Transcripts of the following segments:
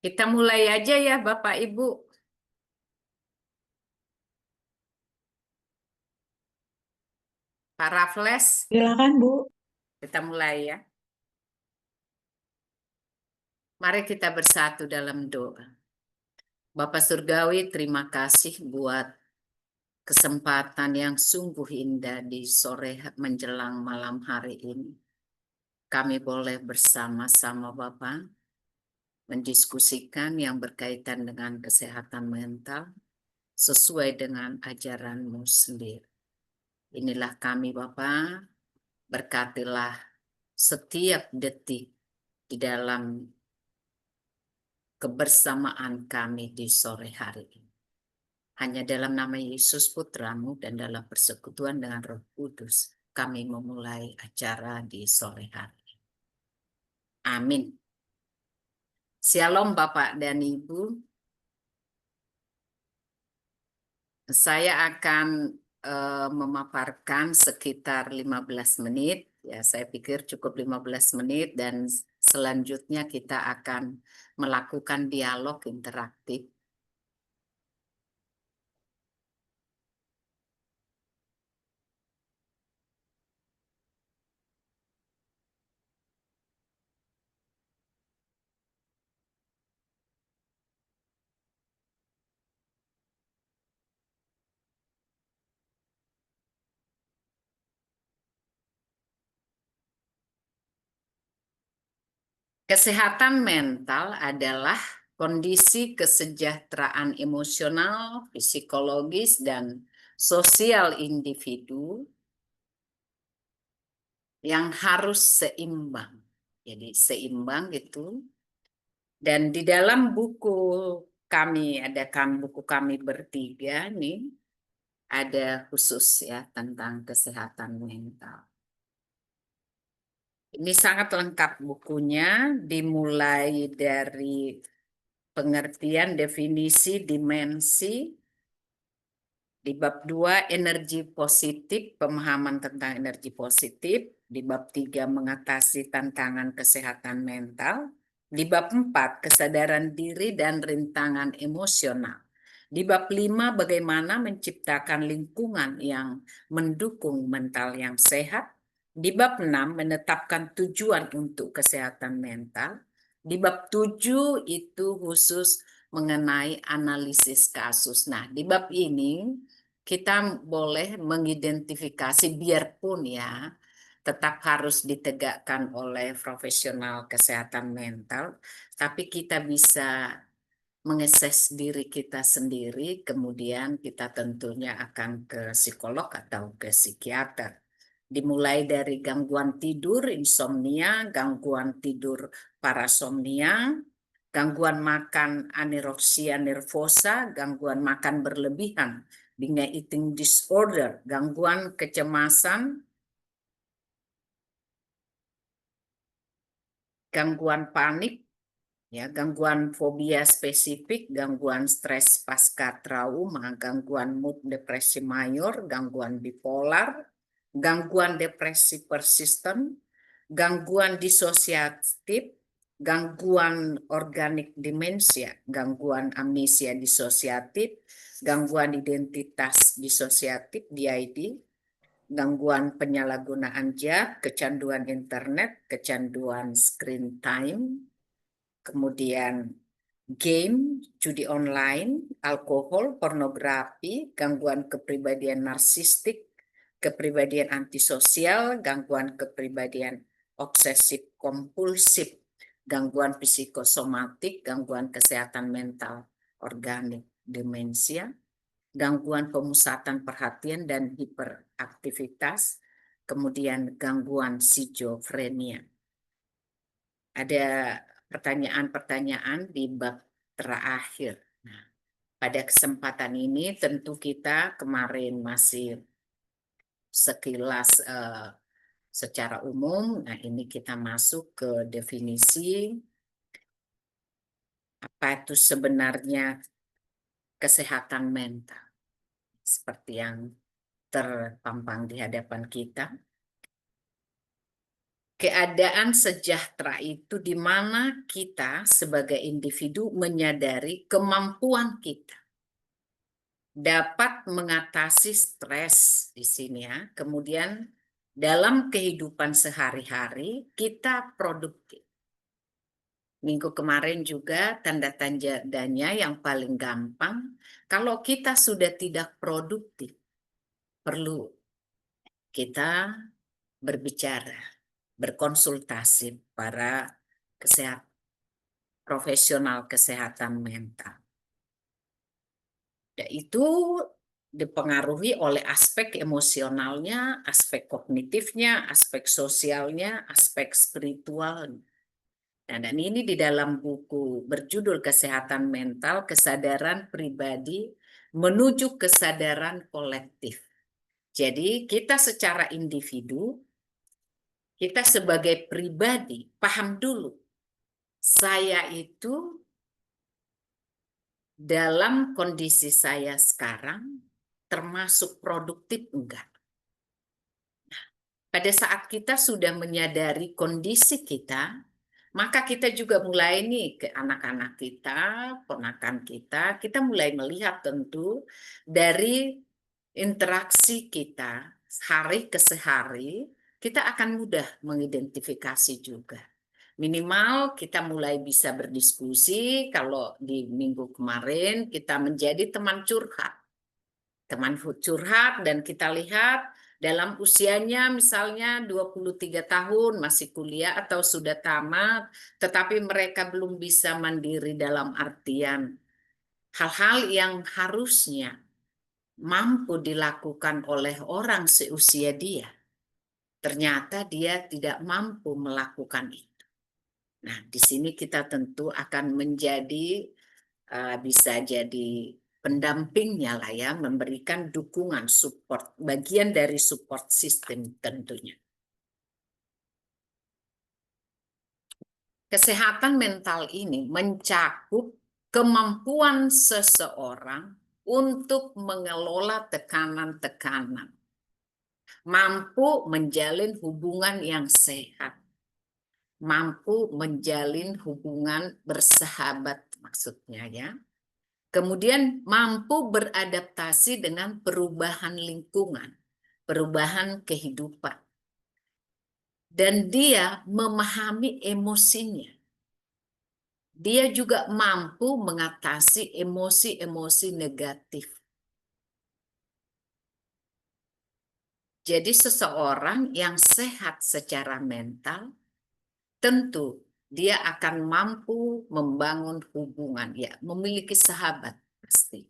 Kita mulai aja ya Bapak Ibu. Para Flash, Silakan, Bu. kita mulai ya. Mari kita bersatu dalam doa. Bapak Surgawi, terima kasih buat kesempatan yang sungguh indah di sore menjelang malam hari ini. Kami boleh bersama-sama Bapak mendiskusikan yang berkaitan dengan kesehatan mental sesuai dengan ajaran-Mu sendiri. Inilah kami Bapak, berkatilah setiap detik di dalam kebersamaan kami di sore hari ini. Hanya dalam nama Yesus Putramu dan dalam persekutuan dengan Roh Kudus, kami memulai acara di sore hari ini. Amin. Shalom Bapak dan Ibu. Saya akan memaparkan sekitar 15 menit. Ya, saya pikir cukup 15 menit dan selanjutnya kita akan melakukan dialog interaktif. Kesehatan mental adalah kondisi kesejahteraan emosional, psikologis, dan sosial individu yang harus seimbang. Jadi seimbang itu. Dan di dalam buku buku kami bertiga nih, ada khusus ya tentang kesehatan mental. Ini sangat lengkap bukunya, dimulai dari pengertian definisi dimensi, di bab 2 energi positif, pemahaman tentang energi positif, di bab 3 mengatasi tantangan kesehatan mental, di bab 4 kesadaran diri dan rintangan emosional, di bab 5 bagaimana menciptakan lingkungan yang mendukung mental yang sehat, di bab 6 menetapkan tujuan untuk kesehatan mental, di bab 7 itu khusus mengenai analisis kasus. Nah, di bab ini kita boleh mengidentifikasi, biarpun ya tetap harus ditegakkan oleh profesional kesehatan mental, tapi kita bisa mengeses diri kita sendiri, kemudian kita tentunya akan ke psikolog atau ke psikiater. Dimulai dari gangguan tidur, insomnia, gangguan tidur parasomnia, gangguan makan anoreksia nervosa, gangguan makan berlebihan, binge eating disorder, gangguan kecemasan, gangguan panik, ya, gangguan fobia spesifik, gangguan stres pasca trauma, gangguan mood depresi mayor, gangguan bipolar, gangguan depresi persisten, gangguan disosiatif, gangguan organik demensia, gangguan amnesia disosiatif, gangguan identitas disosiatif DID, gangguan penyalahgunaan zat, kecanduan internet, kecanduan screen time, kemudian game, judi online, alkohol, pornografi, gangguan kepribadian narsistik, kepribadian antisosial, gangguan kepribadian obsesif kompulsif, gangguan psikosomatik, gangguan kesehatan mental organik, demensia, gangguan pemusatan perhatian dan hiperaktivitas, kemudian gangguan skizofrenia. Ada pertanyaan-pertanyaan di bab terakhir. Nah, pada kesempatan ini tentu kita kemarin masih sekilas secara umum. Nah, ini kita masuk ke definisi apa itu sebenarnya kesehatan mental. Seperti yang terpampang di hadapan kita. keadaan sejahtera itu di mana kita sebagai individu menyadari kemampuan kita dapat mengatasi stres di sini ya. Kemudian dalam kehidupan sehari-hari kita produktif. Minggu kemarin juga tanda tandanya yang paling gampang, kalau kita sudah tidak produktif, perlu kita berbicara, berkonsultasi para profesional kesehatan mental. Dan itu dipengaruhi oleh aspek emosionalnya, aspek kognitifnya, aspek sosialnya, aspek spiritualnya. Nah, dan ini di dalam buku berjudul Kesehatan Mental, Kesadaran Pribadi Menuju Kesadaran Kolektif. Jadi kita secara individu, kita sebagai pribadi, paham dulu, saya itu dalam kondisi saya sekarang termasuk produktif enggak? Pada saat kita sudah menyadari kondisi kita, maka kita juga mulai nih ke anak-anak kita, ponakan kita mulai melihat tentu dari interaksi kita hari ke hari, kita akan mudah mengidentifikasi juga. Minimal kita mulai bisa berdiskusi, kalau di minggu kemarin kita menjadi teman curhat. Teman curhat dan kita lihat dalam usianya misalnya 23 tahun masih kuliah atau sudah tamat, tetapi mereka belum bisa mandiri dalam artian hal-hal yang harusnya mampu dilakukan oleh orang seusia dia. Ternyata dia tidak mampu melakukan itu. Nah, di sini kita tentu akan menjadi bisa jadi pendampingnya lah ya, memberikan dukungan support, bagian dari support system tentunya. Kesehatan mental ini mencakup kemampuan seseorang untuk mengelola tekanan-tekanan, mampu menjalin hubungan yang sehat, mampu menjalin hubungan bersahabat maksudnya ya. Kemudian mampu beradaptasi dengan perubahan lingkungan, perubahan kehidupan. Dan dia memahami emosinya. Dia juga mampu mengatasi emosi-emosi negatif. Jadi seseorang yang sehat secara mental, tentu dia akan mampu membangun hubungan, ya, memiliki sahabat pasti.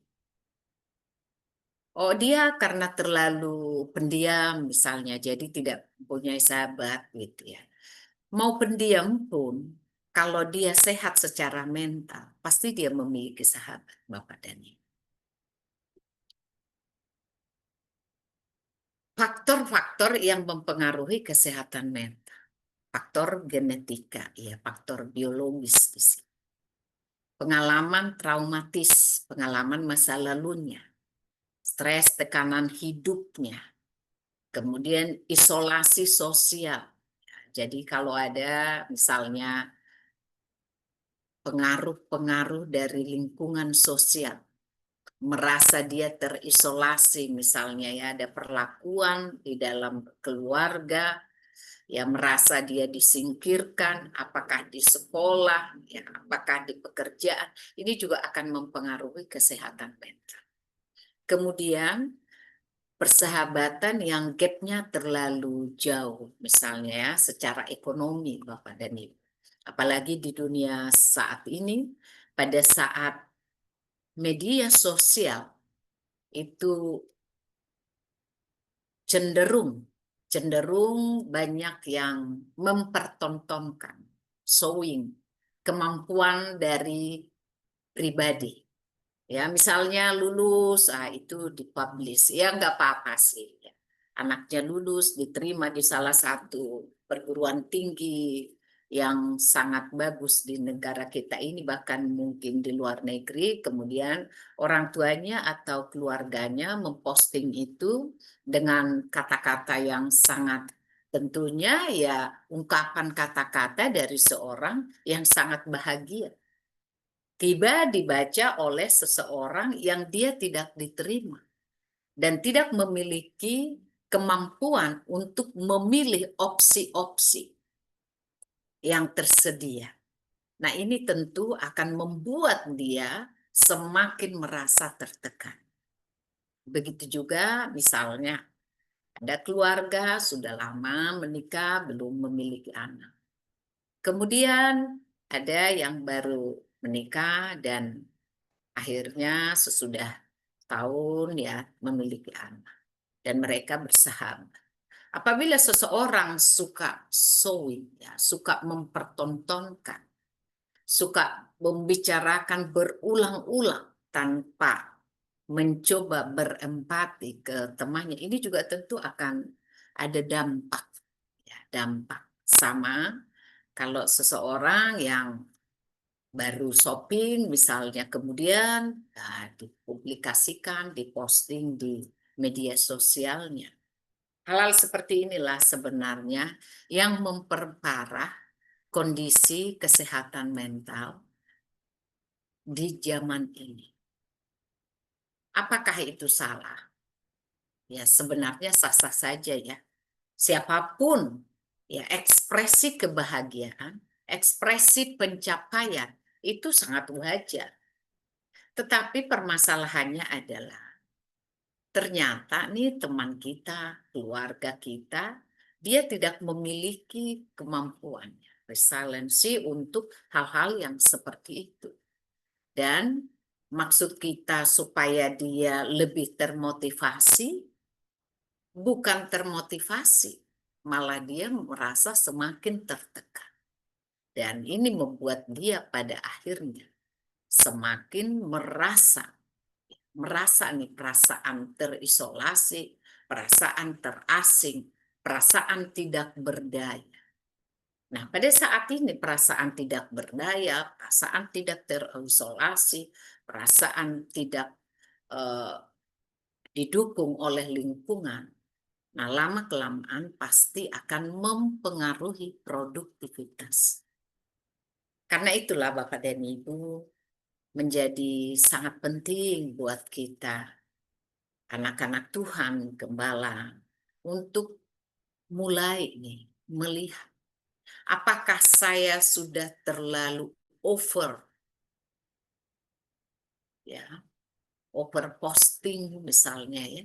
Oh, dia karena terlalu pendiam misalnya, jadi tidak punya sahabat gitu ya. Mau pendiam pun, kalau dia sehat secara mental, pasti dia memiliki sahabat, Bapak dan Ibu. Faktor-faktor yang mempengaruhi kesehatan mental. Faktor genetika, ya, faktor biologis di sini. Pengalaman traumatis, pengalaman masa lalunya, stres, tekanan hidupnya, kemudian isolasi sosial. Jadi kalau ada misalnya pengaruh-pengaruh dari lingkungan sosial, merasa dia terisolasi misalnya ya, ada perlakuan di dalam keluarga, ya merasa dia disingkirkan, apakah di sekolah, ya, apakah di pekerjaan, ini juga akan mempengaruhi kesehatan mental. Kemudian persahabatan yang gapnya terlalu jauh, misalnya ya, secara ekonomi Bapak dan Ibu. Apalagi di dunia saat ini, pada saat media sosial itu cenderung banyak yang mempertontonkan, showing kemampuan dari pribadi. Ya, misalnya lulus, itu dipublish. Ya, nggak apa-apa sih. Ya. Anaknya lulus, diterima di salah satu perguruan tinggi yang sangat bagus di negara kita ini, bahkan mungkin di luar negeri. Kemudian orang tuanya atau keluarganya memposting itu dengan kata-kata yang sangat Tentunya ya ungkapan kata-kata dari seorang yang sangat bahagia. Tiba dibaca oleh seseorang yang dia tidak diterima dan tidak memiliki kemampuan untuk memilih opsi-opsi yang tersedia. Nah, ini tentu akan membuat dia semakin merasa tertekan. Begitu juga misalnya ada keluarga sudah lama menikah belum memiliki anak. Kemudian ada yang baru menikah dan akhirnya sesudah tahun ya memiliki anak dan mereka bersahabat. Apabila seseorang suka showing, ya, suka mempertontonkan, suka membicarakan berulang-ulang tanpa mencoba berempati ke temannya, ini juga tentu akan ada dampak, ya, dampak sama kalau seseorang yang baru shopping misalnya kemudian dipublikasikan, diposting di media sosialnya. Hal-hal seperti inilah sebenarnya yang memperparah kondisi kesehatan mental di zaman ini. Apakah itu salah? Ya sebenarnya sah-sah saja ya. Siapapun ya ekspresi kebahagiaan, ekspresi pencapaian itu sangat wajar. Tetapi permasalahannya adalah ternyata nih teman kita, keluarga kita, dia tidak memiliki kemampuan, resiliensi untuk hal-hal yang seperti itu. Dan maksud kita supaya dia lebih termotivasi, bukan termotivasi, malah dia merasa semakin tertekan. Dan ini membuat dia pada akhirnya semakin merasa nih perasaan terisolasi, perasaan terasing, perasaan tidak berdaya. Nah, pada saat ini perasaan tidak berdaya, perasaan tidak terisolasi, perasaan tidak eh, didukung oleh lingkungan. Nah, lama-kelamaan pasti akan mempengaruhi produktivitas. Karena itulah Bapak dan Ibu menjadi sangat penting buat kita, anak-anak Tuhan, gembala, untuk mulai nih melihat apakah saya sudah terlalu over, ya, over posting misalnya ya,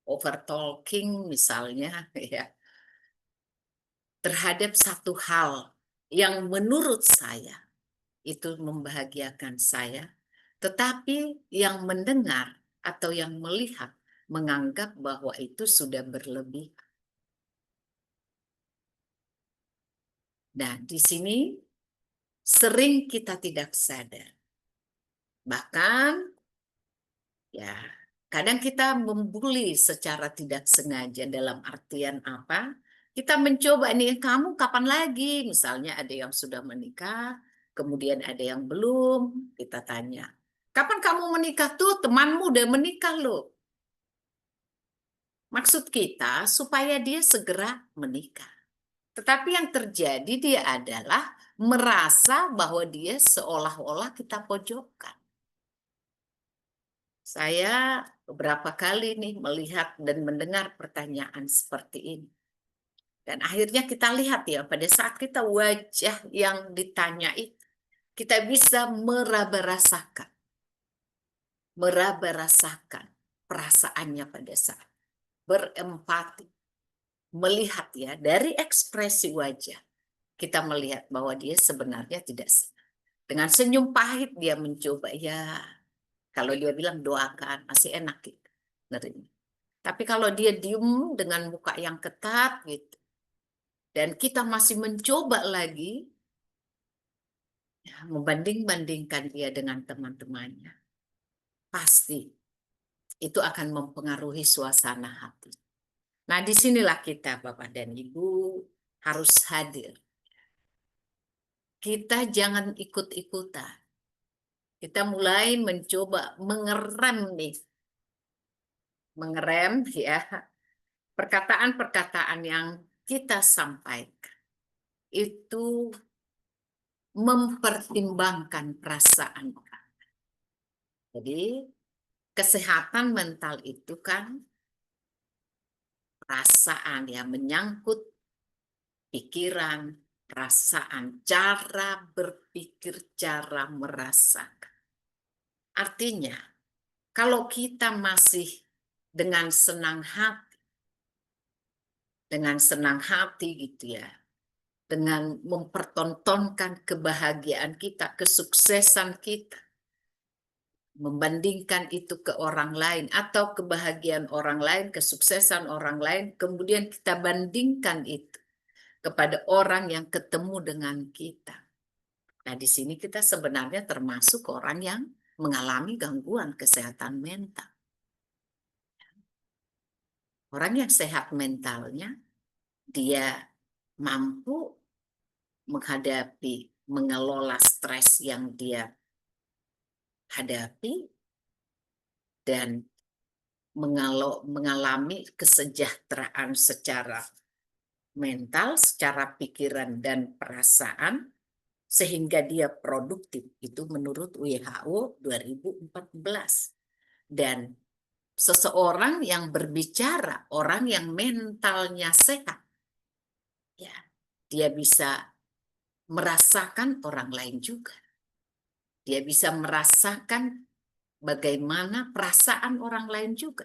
over talking misalnya ya, terhadap satu hal yang menurut saya itu membahagiakan saya, tetapi yang mendengar atau yang melihat menganggap bahwa itu sudah berlebih. Nah, di sini sering kita tidak sadar. Bahkan ya, kadang kita membuli secara tidak sengaja dalam artian apa? Kita mencoba nih, kamu kapan lagi? Misalnya ada yang sudah menikah, kemudian ada yang belum, kita tanya. Kapan kamu menikah tuh? Temanmu udah menikah loh. Maksud kita supaya dia segera menikah. Tetapi yang terjadi dia adalah merasa bahwa dia seolah-olah kita pojokkan. Saya beberapa kali nih melihat dan mendengar pertanyaan seperti ini. Dan akhirnya kita lihat ya, pada saat kita wajah yang ditanya itu, kita bisa meraba-rasakan perasaannya pada saat berempati, melihat ya dari ekspresi wajah, kita melihat bahwa dia sebenarnya tidak senang. Dengan senyum pahit dia mencoba ya, kalau dia bilang doakan masih enak gitu, nerima. Tapi kalau dia diem dengan muka yang ketat gitu, dan kita masih mencoba lagi ya, membanding-bandingkan dia dengan teman-temannya, pasti itu akan mempengaruhi suasana hati. Nah, disinilah kita, Bapak dan Ibu, harus hadir. Kita jangan ikut-ikutan. Kita mulai mencoba mengerem nih, mengerem ya perkataan-perkataan yang kita sampaikan itu mempertimbangkan perasaan orang. Jadi kesehatan mental itu kan perasaan yang menyangkut pikiran, perasaan, cara berpikir, cara merasakan. Artinya, kalau kita masih dengan senang hati gitu ya, dengan mempertontonkan kebahagiaan kita, kesuksesan kita, membandingkan itu ke orang lain atau kebahagiaan orang lain, kesuksesan orang lain, kemudian kita bandingkan itu kepada orang yang ketemu dengan kita. Nah, di sini kita sebenarnya termasuk orang yang mengalami gangguan kesehatan mental. Orang yang sehat mentalnya, dia mampu menghadapi, mengelola stres yang dia hadapi, dan mengalami kesejahteraan secara mental, secara pikiran dan perasaan, sehingga dia produktif. Itu menurut WHO 2014. Dan seseorang yang berbicara, orang yang mentalnya sehat, ya, dia bisa merasakan orang lain juga. Dia bisa merasakan bagaimana perasaan orang lain juga.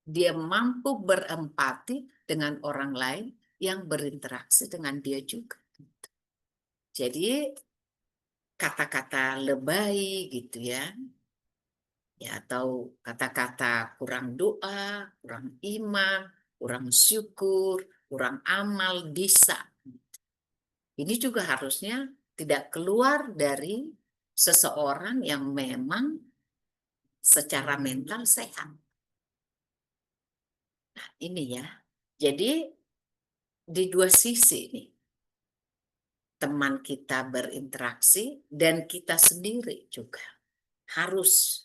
Dia mampu berempati dengan orang lain yang berinteraksi dengan dia juga. Jadi kata-kata lebay gitu ya, atau kata-kata kurang doa, kurang iman, kurang syukur, kurang amal bisa. Ini juga harusnya tidak keluar dari seseorang yang memang secara mental sehat. Nah, ini ya. Jadi di dua sisi nih. Teman kita berinteraksi dan kita sendiri juga harus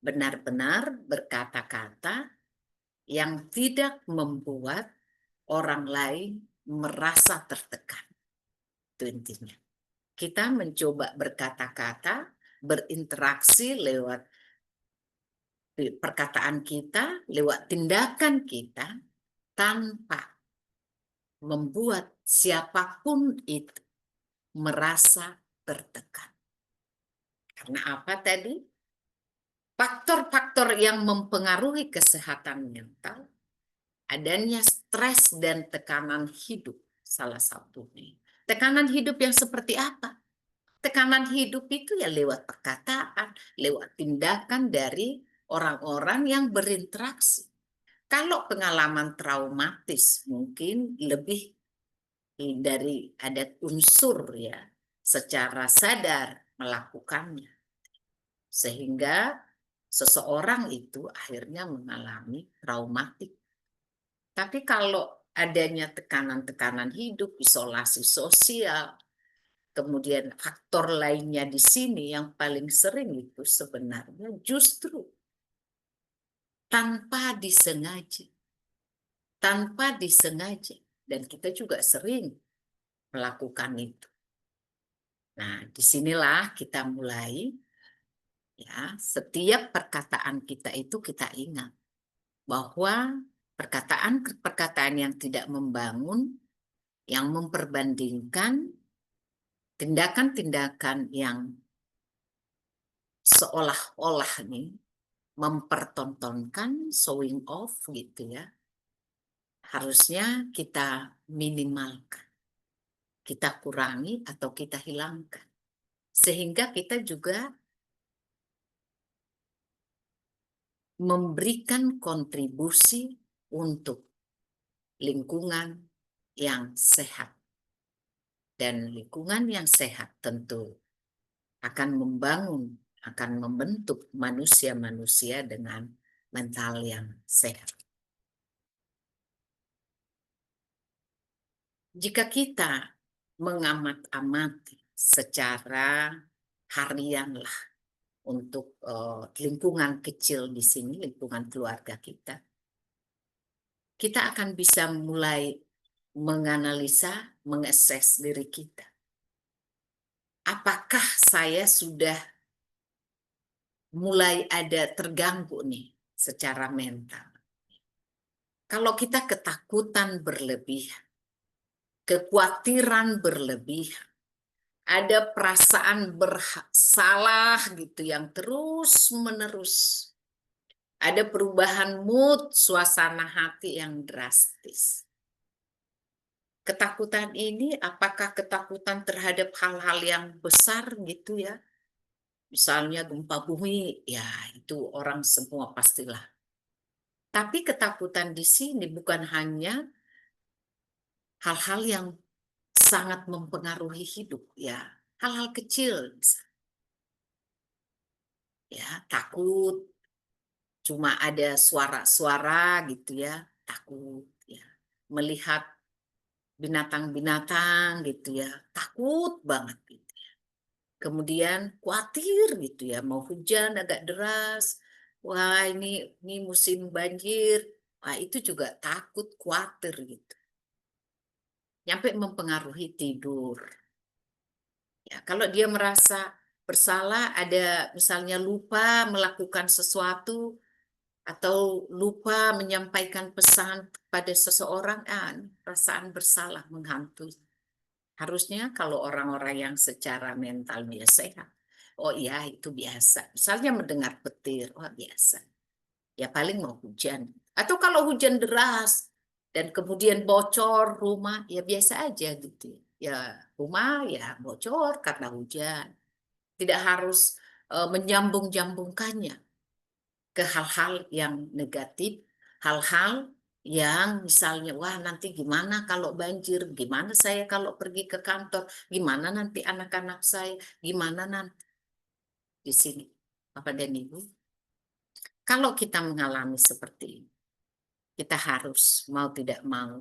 benar-benar berkata-kata yang tidak membuat orang lain merasa tertekan. Itu intinya. Kita mencoba berkata-kata, berinteraksi lewat perkataan kita, lewat tindakan kita, tanpa membuat siapapun itu merasa tertekan. Karena apa tadi? Faktor-faktor yang mempengaruhi kesehatan mental, adanya stres dan tekanan hidup salah satunya. Tekanan hidup yang seperti apa? Tekanan hidup itu ya lewat perkataan, lewat tindakan dari orang-orang yang berinteraksi. Kalau pengalaman traumatis mungkin lebih dari ada unsur ya secara sadar melakukannya. Sehingga seseorang itu akhirnya mengalami traumatik. Tapi kalau adanya tekanan-tekanan hidup, isolasi sosial, kemudian faktor lainnya di sini yang paling sering itu sebenarnya justru tanpa disengaja. Tanpa disengaja. Dan kita juga sering melakukan itu. Nah, disinilah kita mulai, ya, setiap perkataan kita itu kita ingat bahwa perkataan-perkataan yang tidak membangun, yang memperbandingkan, tindakan-tindakan yang seolah-olah nih mempertontonkan, showing off gitu ya, harusnya kita minimalkan, kita kurangi atau kita hilangkan. Sehingga kita juga memberikan kontribusi untuk lingkungan yang sehat. Dan lingkungan yang sehat tentu akan membangun, akan membentuk manusia-manusia dengan mental yang sehat. Jika kita mengamat-amati secara harian lah untuk lingkungan kecil di sini, lingkungan keluarga kita akan bisa mulai menganalisa, mengakses diri kita. Apakah saya sudah mulai ada terganggu nih secara mental? Kalau kita ketakutan berlebihan, kekhawatiran berlebihan, ada perasaan bersalah gitu yang terus-menerus, ada perubahan mood, suasana hati yang drastis. Ketakutan ini apakah ketakutan terhadap hal-hal yang besar gitu ya? Misalnya gempa bumi, ya itu orang semua pastilah. Tapi ketakutan di sini bukan hanya hal-hal yang sangat mempengaruhi hidup ya. Hal-hal kecil, ya takut cuma ada suara-suara gitu ya, takut ya. Melihat binatang-binatang gitu ya, takut banget gitu. Kemudian khawatir gitu ya, mau hujan agak deras, wah ini musim banjir, wah itu juga takut, khawatir gitu. Nyampe mempengaruhi tidur. Ya, kalau dia merasa bersalah, ada misalnya lupa melakukan sesuatu atau lupa menyampaikan pesan pada seseorang, perasaan bersalah menghantui. Harusnya kalau orang-orang yang secara mental dia sehat, oh iya itu biasa. Misalnya mendengar petir, oh biasa. Ya paling mau hujan. Atau kalau hujan deras dan kemudian bocor rumah, ya biasa aja gitu. Ya rumah ya bocor karena hujan. Tidak harus menyambung-jambungkannya ke hal-hal yang negatif, hal-hal yang misalnya, wah nanti gimana kalau banjir, gimana saya kalau pergi ke kantor, gimana nanti anak-anak saya, gimana nanti di sini, Bapak dan Ibu. Kalau kita mengalami seperti ini, kita harus mau tidak mau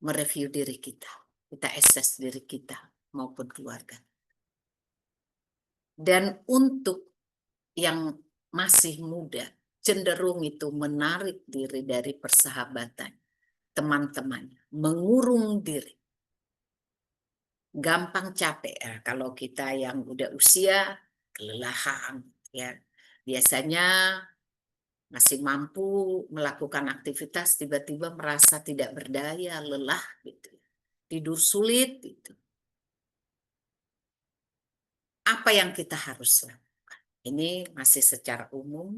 mereview diri kita assess diri kita maupun keluarga. Dan untuk yang masih muda, cenderung itu menarik diri dari persahabatan teman-teman, mengurung diri, gampang capek ya. Kalau kita yang udah usia kelelahan ya, biasanya masih mampu melakukan aktivitas, tiba-tiba merasa tidak berdaya, lelah gitu, tidur sulit gitu. Apa yang kita harus lakukan? Ini masih secara umum.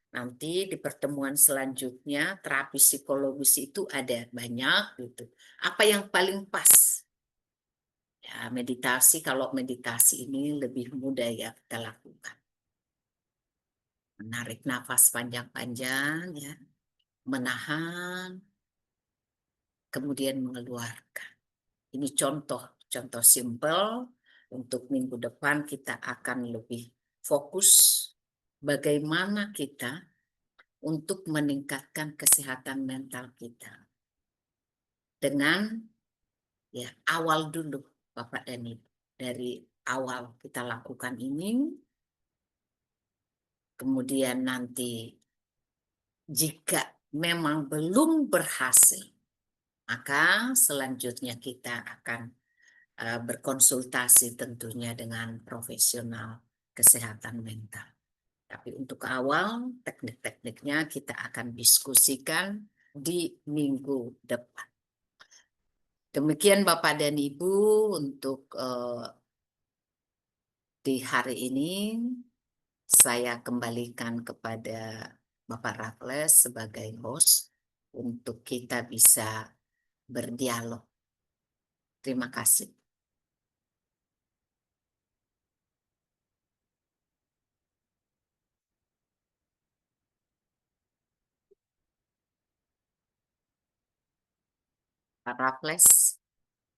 Nanti di pertemuan selanjutnya terapi psikologis itu ada banyak gitu. Apa yang paling pas? Ya, meditasi, kalau meditasi ini lebih mudah ya kita lakukan. Menarik nafas panjang-panjang ya, menahan, kemudian mengeluarkan. Ini contoh simpel. Untuk minggu depan kita akan lebih fokus bagaimana kita untuk meningkatkan kesehatan mental kita. Dengan ya awal dulu Bapak dan Ibu. Dari awal kita lakukan ini, kemudian nanti jika memang belum berhasil, maka selanjutnya kita akan berkonsultasi tentunya dengan profesional kesehatan mental. Tapi untuk awal, teknik-tekniknya kita akan diskusikan di minggu depan. Demikian Bapak dan Ibu untuk di hari ini. Saya kembalikan kepada Bapak Raffles sebagai host untuk kita bisa berdialog. Terima kasih. Pak Raffles.